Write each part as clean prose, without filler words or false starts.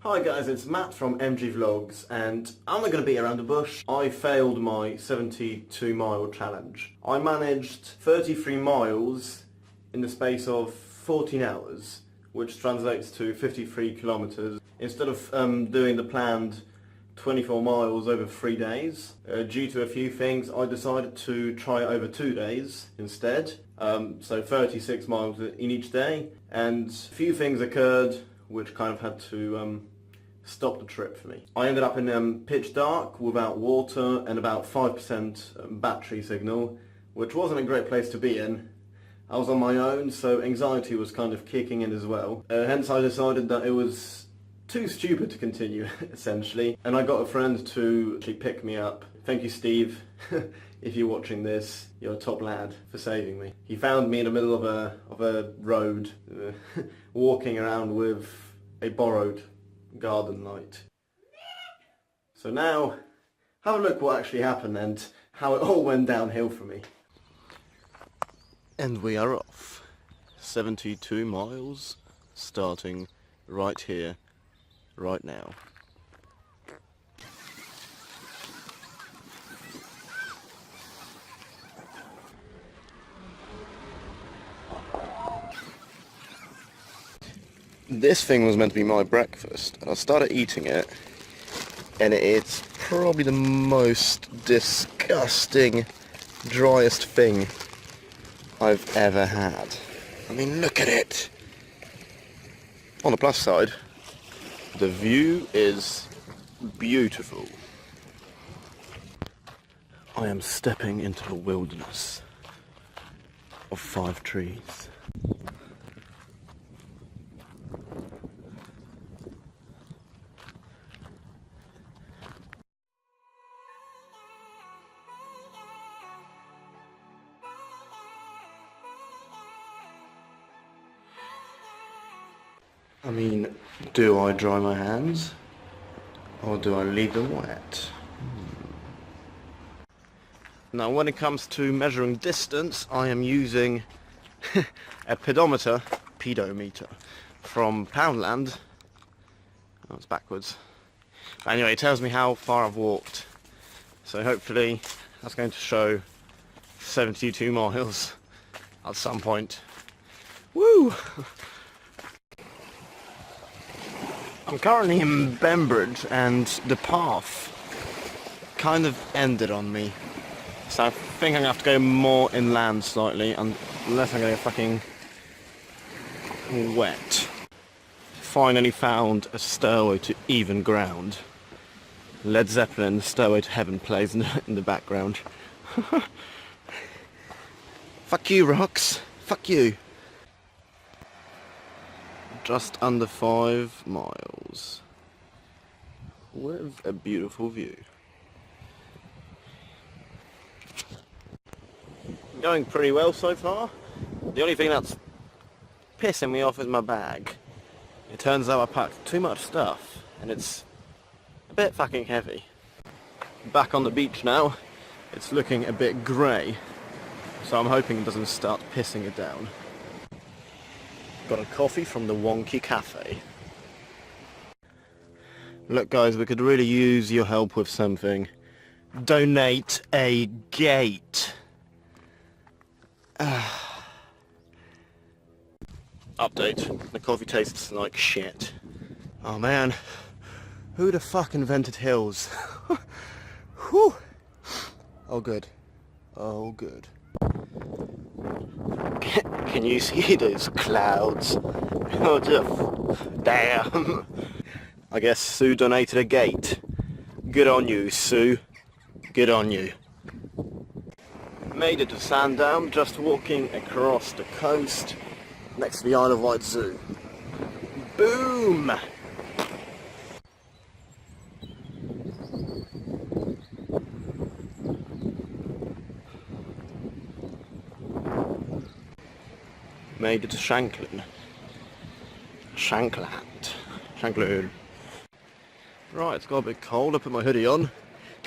Hi guys, it's Matt from MG Vlogs and I'm not going to beat around the bush. I failed my 72 mile challenge. I managed 33 miles in the space of 14 hours, which translates to 53 kilometers. Instead of doing the planned 24 miles over 3 days, due to a few things, I decided to try it over 2 days instead. So 36 miles in each day, and a few things occurred which kind of had to stop the trip for me. I ended up in pitch dark without water and about 5% battery signal, which wasn't a great place to be in. I was on my own, so anxiety was kind of kicking in as well. Hence I decided that it was too stupid to continue, essentially. And I got a friend to actually pick me up. Thank you, Steve. If you're watching this, you're a top lad for saving me. He found me in the middle of a road, walking around with a borrowed garden light. So now, have a look what actually happened and how it all went downhill for me. And we are off. 72 miles, starting right here, right now. This thing was meant to be my breakfast, and I started eating it, and it's probably the most disgusting, driest thing I've ever had. I mean, look at it! On the plus side, the view is beautiful. I am stepping into the wilderness of 5 trees. I mean, do I dry my hands or do I leave them wet? Now when it comes to measuring distance, I am using a pedometer from Poundland. Oh, it's backwards. But anyway, it tells me how far I've walked. So hopefully that's going to show 72 miles at some point. Woo! I'm currently in Bembridge and the path kind of ended on me. So I think I'm going to have to go more inland slightly unless I'm going to get fucking wet. Finally found a stairway to even ground. Led Zeppelin, Stairway to Heaven plays in the background. Fuck you, rocks. Fuck you. Just under 5 miles with a beautiful view. Going pretty well so far. The only thing that's pissing me off is my bag. It turns out I packed too much stuff and it's a bit fucking heavy. Back on the beach now. It's looking a bit grey, so I'm hoping it doesn't start pissing it down. Got a coffee from the Wonky Cafe. Look guys, we could really use your help with something. Donate a gate. Update. The coffee tastes like shit. Oh man. Who the fuck invented hills? Whew. Oh good. Oh good. Can you see those clouds? Oh, just damn. I guess Sue donated a gate. Good on you, Sue. Good on you. Made it to Sandown, just walking across the coast next to the Isle of Wight Zoo. Boom! Made it to Shanklin. Shanklin. Right, it's got a bit cold. I put my hoodie on.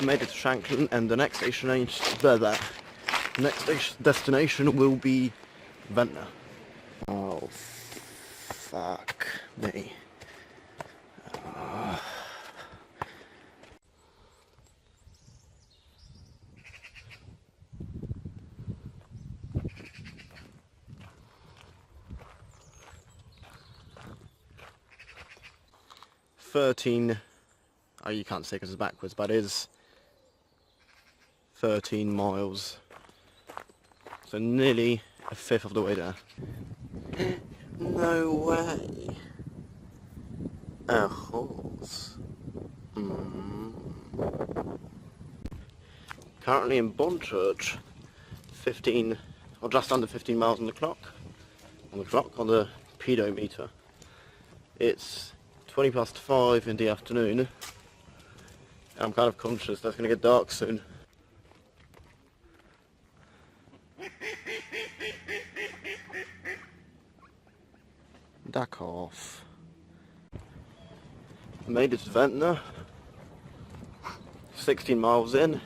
Made it to Shanklin, and the next destination will be Ventnor. Oh, fuck me. 13, oh you can't see because it's backwards, but it is 13 miles. So nearly a fifth of the way there. No way. A horse. Currently in Bonchurch, 15, or just under 15 miles on the clock. On the pedometer. It's 20 past 5 in the afternoon. I'm kind of conscious that it's going to get dark soon. Duck off. Made it to Ventnor. 16 miles in.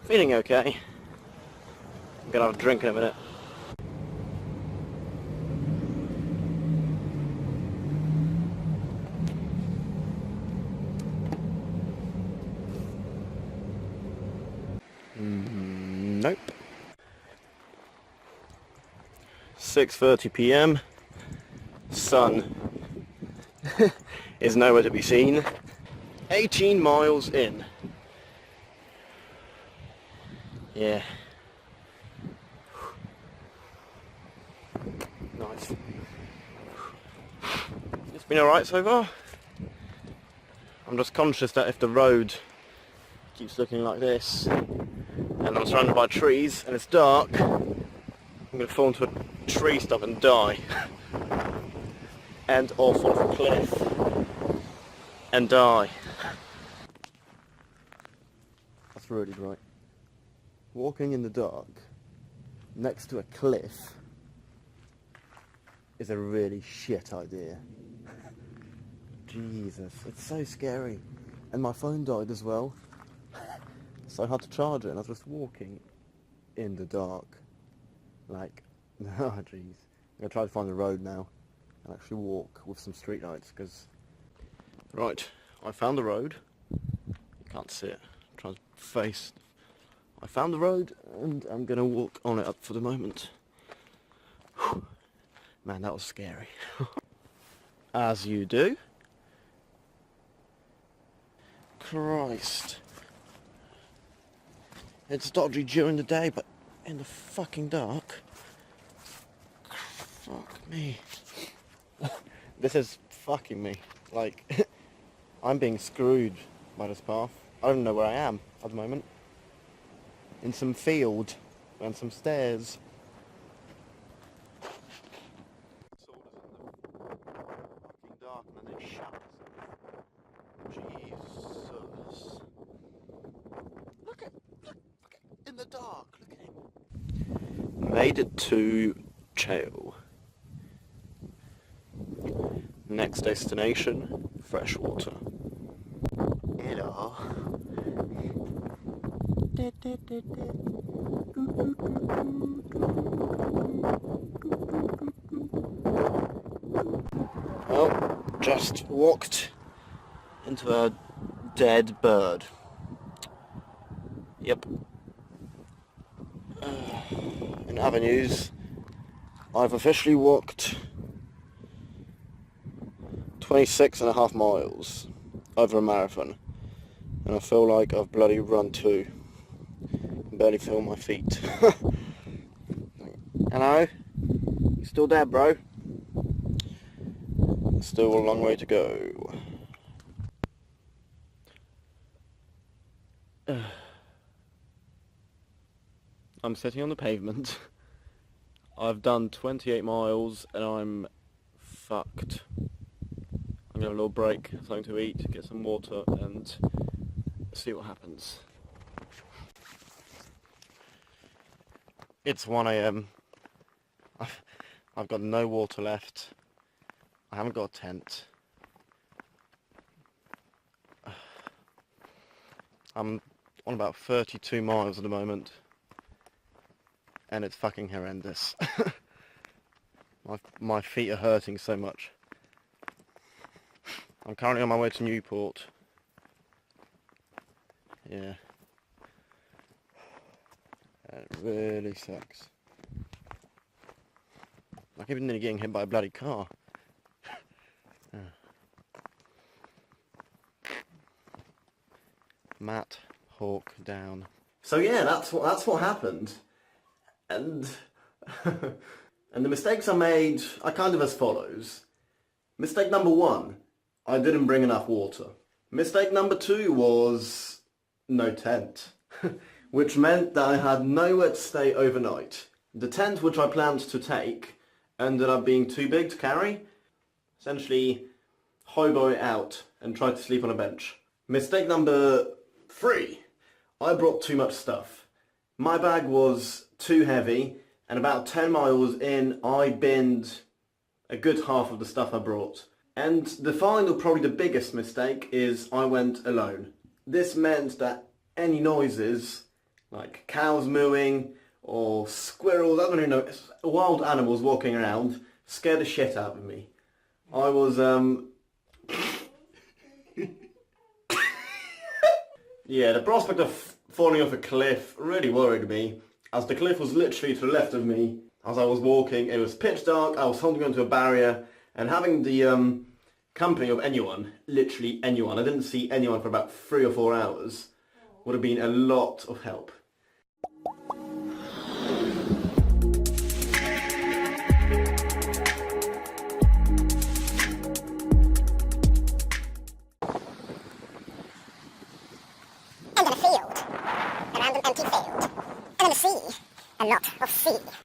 Feeling okay. I'm gonna have a drink in a minute. Nope. 6:30 PM. Sun is nowhere to be seen. 18 miles in. Yeah. Nice. It's been alright so far. I'm just conscious that if the road keeps looking like this, and I'm surrounded by trees, and it's dark, I'm going to fall into a tree stump and die. And or fall off a cliff and die. That's really bright. Walking in the dark next to a cliff is a really shit idea. Jesus, it's so scary. And my phone died as well. So I had to charge it and I was just walking in the dark. Like, oh jeez. I'm going to try to find the road now and actually walk with some street lights, because... Right, I found the road. You can't see it. I'm trying to face... I found the road and I'm going to walk on it up for the moment. Whew. Man, that was scary. As you do. Christ. It's dodgy during the day, but in the fucking dark... Fuck me. This is fucking me. Like, I'm being screwed by this path. I don't know where I am at the moment. In some field and some stairs. Fucking dark and then it shuts. Jesus. Look at in the dark. Look at him. Made it to jail. Next destination, freshwater. Hello. Well, just walked into a dead bird. Yep. In Avenues, I've officially walked 26.5 miles over a marathon, and I feel like I've bloody run too. I can barely feel my feet. Hello? You still there, bro? Still a long way to go. I'm sitting on the pavement. I've done 28 miles and I'm fucked. I'm gonna have a little break, something to eat, get some water and see what happens. It's 1 AM. I've got no water left. I haven't got a tent. I'm on about 32 miles at the moment. And it's fucking horrendous. My feet are hurting so much. I'm currently on my way to Newport. Yeah. It really sucks. I keep nearly getting hit by a bloody car. Matt Hawk down. So yeah, that's what happened. And and the mistakes I made are kind of as follows. Mistake number 1, I didn't bring enough water. Mistake number 2 was no tent, which meant that I had nowhere to stay overnight. The tent which I planned to take ended up being too big to carry. Essentially, hobo it out and try to sleep on a bench. Mistake number 3, I brought too much stuff. My bag was too heavy, and about 10 miles in, I binned a good half of the stuff I brought. And the final, probably the biggest mistake, is I went alone. This meant that any noises, like cows mooing, or squirrels, I don't even know, wild animals walking around, scared the shit out of me. I was, yeah, the prospect of falling off a cliff really worried me, as the cliff was literally to the left of me. As I was walking, it was pitch dark, I was holding onto a barrier, and having the company of anyone, literally anyone, I didn't see anyone for about 3 or 4 hours, would have been a lot of help. And then a field, around an empty field, and then a sea, a lot of sea.